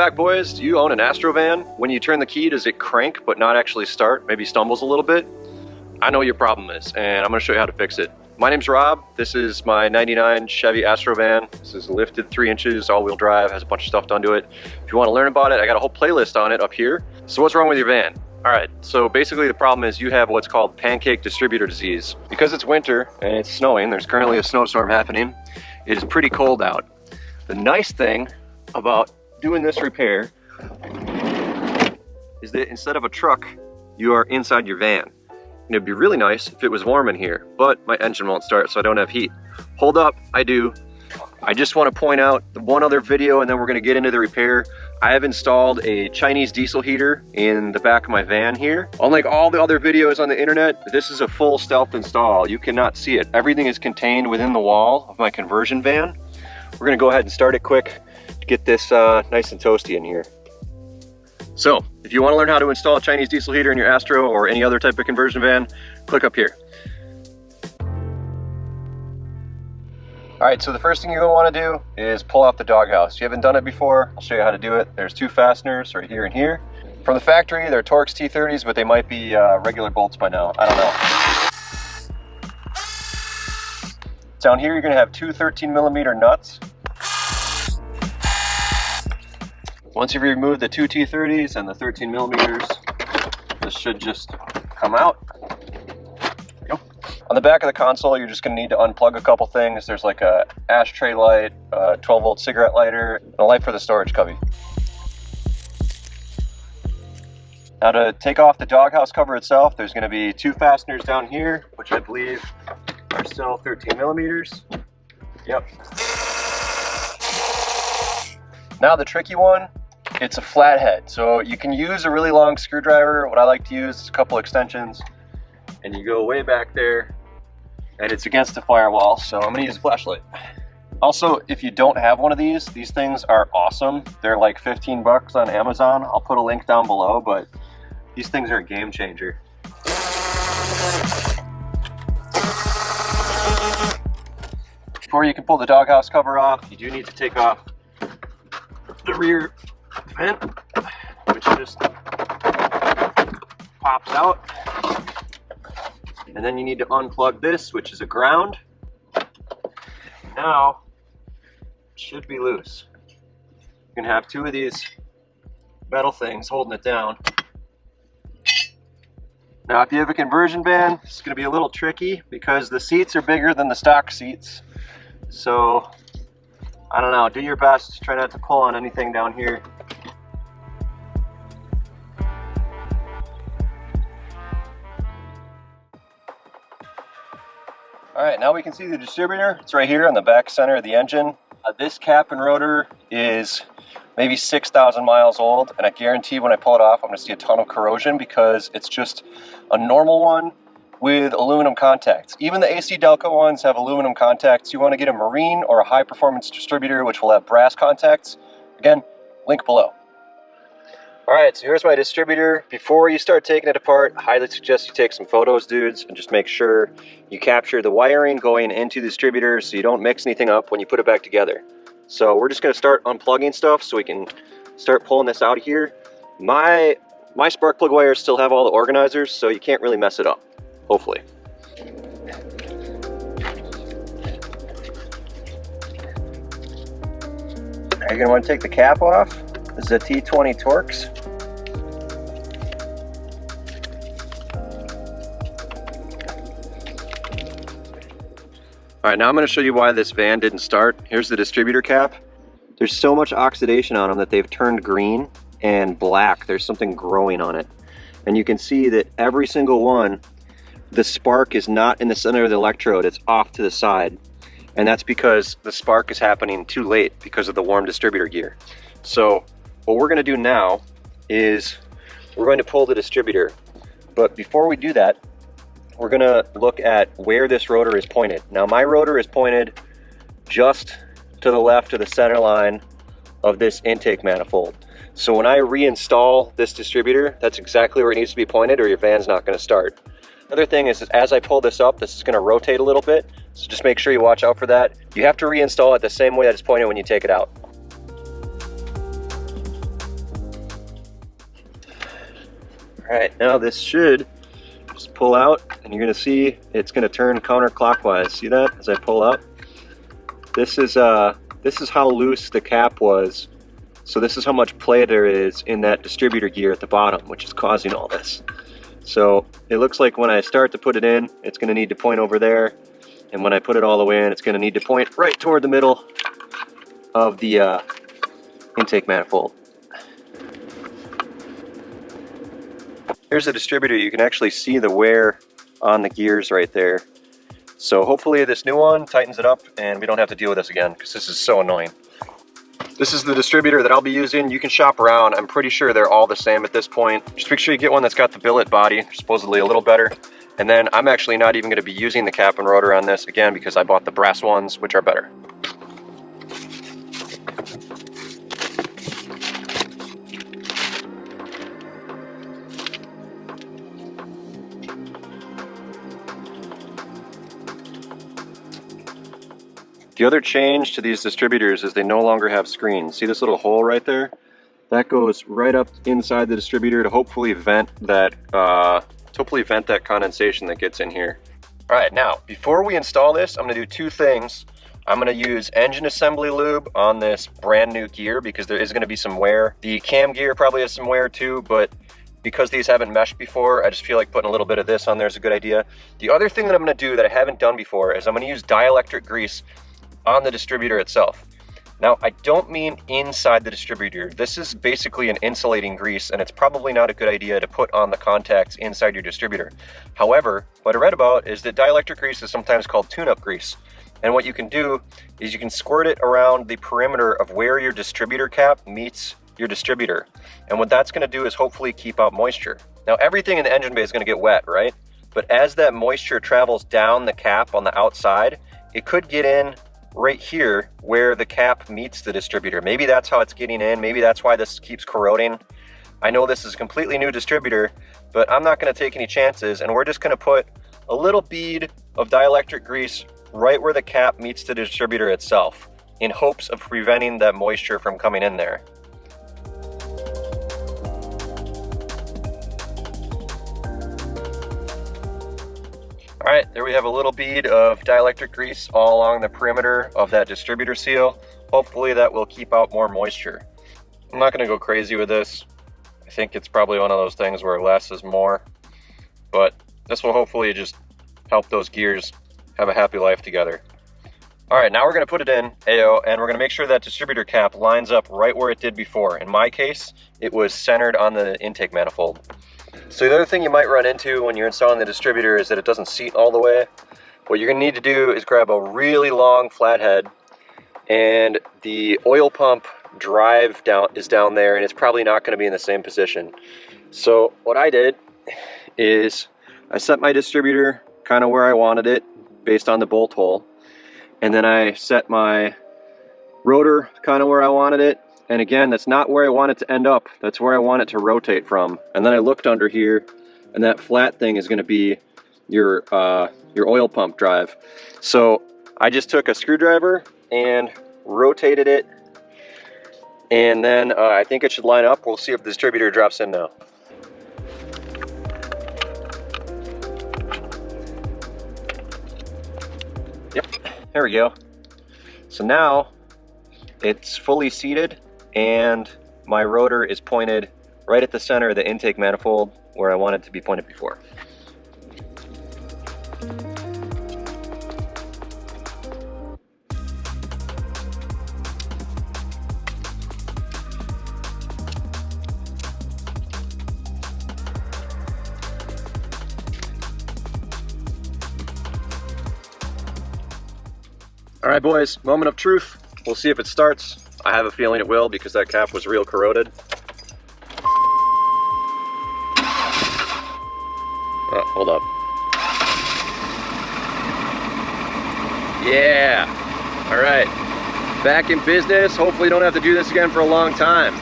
back, boys. Do you own an Astro van? When you turn the key, does it crank but not actually start? Maybe stumbles a little bit? I know what your problem is, and I'm gonna show you how to fix it. My name's Rob. This is my 99 Chevy Astro van. This is lifted 3 inches, all-wheel drive, has a bunch of stuff done to it. If you wanna learn about it, I got a whole playlist on it up here. So what's wrong with your van? All right, so basically the problem is you have what's called pancake distributor disease. Because it's winter and it's snowing, there's currently a snowstorm happening, it is pretty cold out. The nice thing about doing this repair is that instead of a truck, you are inside your van. And it'd be really nice if it was warm in here, but my engine won't start, so I don't have heat. Hold up, I do. I just want to point out the one other video, and then we're going to get into the repair. I have installed a Chinese diesel heater in the back of my van here. Unlike all the other videos on the internet, this is a full stealth install. You cannot see it. Everything is contained within the wall of my conversion van. We're going to go ahead and start it quick to get this nice and toasty in here. So, if you want to learn how to install a Chinese diesel heater in your Astro or any other type of conversion van, click up here. All right, so the first thing you're gonna wanna do is pull out the doghouse. If you haven't done it before, I'll show you how to do it. There's 2 fasteners right here and here. From the factory, they're Torx T30s, but they might be regular bolts by now. I don't know. Down here, you're gonna have 2 13mm nuts. Once you've removed the 2 T30s and the 13mm, this should just come out. On the back of the console, you're just going to need to unplug a couple things. There's like a ashtray light, a 12-volt cigarette lighter, and a light for the storage cubby. Now to take off the doghouse cover itself, there's going to be 2 fasteners down here, which I believe are still 13mm. Yep. Now the tricky one, it's a flathead. So you can use a really long screwdriver. What I like to use is a couple extensions. And you go way back there, and it's against the firewall, so I'm gonna use a flashlight. Also, if you don't have one of these things are awesome. They're like 15 bucks on Amazon. I'll put a link down below, but these things are a game changer. Before you can pull the doghouse cover off, you do need to take off the rear vent, which just pops out. And then you need to unplug this, which is a ground. Now, it should be loose. You can have 2 of these metal things holding it down. Now, if you have a conversion van, it's going to be a little tricky because the seats are bigger than the stock seats. So, I don't know, do your best. Try not to pull on anything down here. All right, now we can see the distributor. It's right here on the back center of the engine. This cap and rotor is maybe 6,000 miles old, and I guarantee when I pull it off, I'm gonna see a ton of corrosion because it's just a normal one with aluminum contacts. Even the AC Delco ones have aluminum contacts. You wanna get a marine or a high performance distributor, which will have brass contacts. Again, link below. All right, so here's my distributor. Before you start taking it apart, I highly suggest you take some photos, dudes, and just make sure you capture the wiring going into the distributor so you don't mix anything up when you put it back together. So we're just gonna start unplugging stuff so we can start pulling this out of here. My spark plug wires still have all the organizers, so you can't really mess it up, hopefully. Now you're gonna wanna take the cap off. This is a T20 Torx. All right, now I'm going to show you why this van didn't start. Here's the distributor cap. There's so much oxidation on them that they've turned green and black. There's something growing on it. And you can see that every single one, the spark is not in the center of the electrode, it's off to the side. And that's because the spark is happening too late because of the warm distributor gear. So what we're going to do now is we're going to pull the distributor. But before we do that, we're going to look at where this rotor is pointed. Now my rotor is pointed just to the left of the center line of this intake manifold. So when I reinstall this distributor, that's exactly where it needs to be pointed or your van's not going to start. Another thing is as I pull this up, this is going to rotate a little bit. So just make sure you watch out for that. You have to reinstall it the same way that it's pointed when you take it out. All right, now this should just pull out, and you're gonna see it's gonna turn counterclockwise. See that as I pull up? This is how loose the cap was. So this is how much play there is in that distributor gear at the bottom, which is causing all this. So it looks like when I start to put it in, it's gonna need to point over there. And when I put it all the way in, it's gonna need to point right toward the middle of the intake manifold. Here's the distributor. You can actually see the wear on the gears right there. So hopefully this new one tightens it up and we don't have to deal with this again, because this is so annoying. This is the distributor that I'll be using. You can shop around. I'm pretty sure they're all the same at this point. Just make sure you get one that's got the billet body, supposedly a little better. And then I'm actually not even going to be using the cap and rotor on this again because I bought the brass ones, which are better. The other change to these distributors is they no longer have screens. See this little hole right there? That goes right up inside the distributor to hopefully vent that condensation that gets in here. All right, now before we install this, I'm gonna do two things. I'm gonna use engine assembly lube on this brand new gear because there is gonna be some wear. The cam gear probably has some wear too, but because these haven't meshed before, I just feel like putting a little bit of this on there is a good idea. The other thing that I'm gonna do that I haven't done before is I'm gonna use dielectric grease on the distributor itself. Now, I don't mean inside the distributor. This is basically an insulating grease, and it's probably not a good idea to put on the contacts inside your distributor. However, what I read about is that dielectric grease is sometimes called tune-up grease. And what you can do is you can squirt it around the perimeter of where your distributor cap meets your distributor. And what that's gonna do is hopefully keep out moisture. Now, everything in the engine bay is gonna get wet, right? But as that moisture travels down the cap on the outside, it could get in right here where the cap meets the distributor. Maybe that's how it's getting in. Maybe that's why this keeps corroding. I know this is a completely new distributor, but I'm not going to take any chances, and we're just going to put a little bead of dielectric grease right where the cap meets the distributor itself in hopes of preventing that moisture from coming in there. All right, there we have a little bead of dielectric grease all along the perimeter of that distributor seal. Hopefully that will keep out more moisture. I'm not gonna go crazy with this. I think it's probably one of those things where less is more, but this will hopefully just help those gears have a happy life together. All right, now we're gonna put it in AO, and we're gonna make sure that distributor cap lines up right where it did before. In my case, it was centered on the intake manifold. So the other thing you might run into when you're installing the distributor is that it doesn't seat all the way. What you're gonna need to do is grab a really long flathead, and the oil pump drive is down there, and it's probably not gonna be in the same position. So what I did is I set my distributor kind of where I wanted it based on the bolt hole. And then I set my rotor kind of where I wanted it. And again, that's not where I want it to end up. That's where I want it to rotate from. And then I looked under here, and that flat thing is going to be your oil pump drive. So I just took a screwdriver and rotated it. And then I think it should line up. We'll see if the distributor drops in now. Yep, there we go. So now it's fully seated, and my rotor is pointed right at the center of the intake manifold where I want it to be pointed before. All right, boys, moment of truth. We'll see if it starts. I have a feeling it will because that cap was real corroded. Hold up. Yeah. All right. Back in business. Hopefully don't have to do this again for a long time.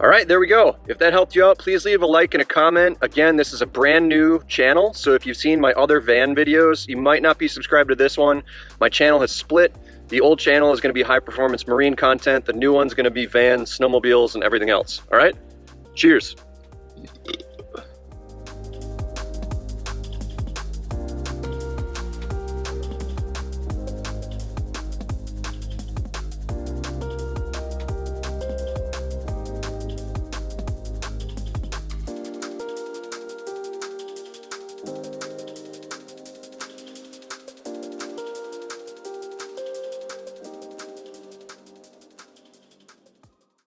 All right, there we go. If that helped you out, please leave a like and a comment. Again, this is a brand new channel, so if you've seen my other van videos, you might not be subscribed to this one. My channel has split. The old channel is gonna be high performance marine content. The new one's gonna be vans, snowmobiles, and everything else. All right, cheers.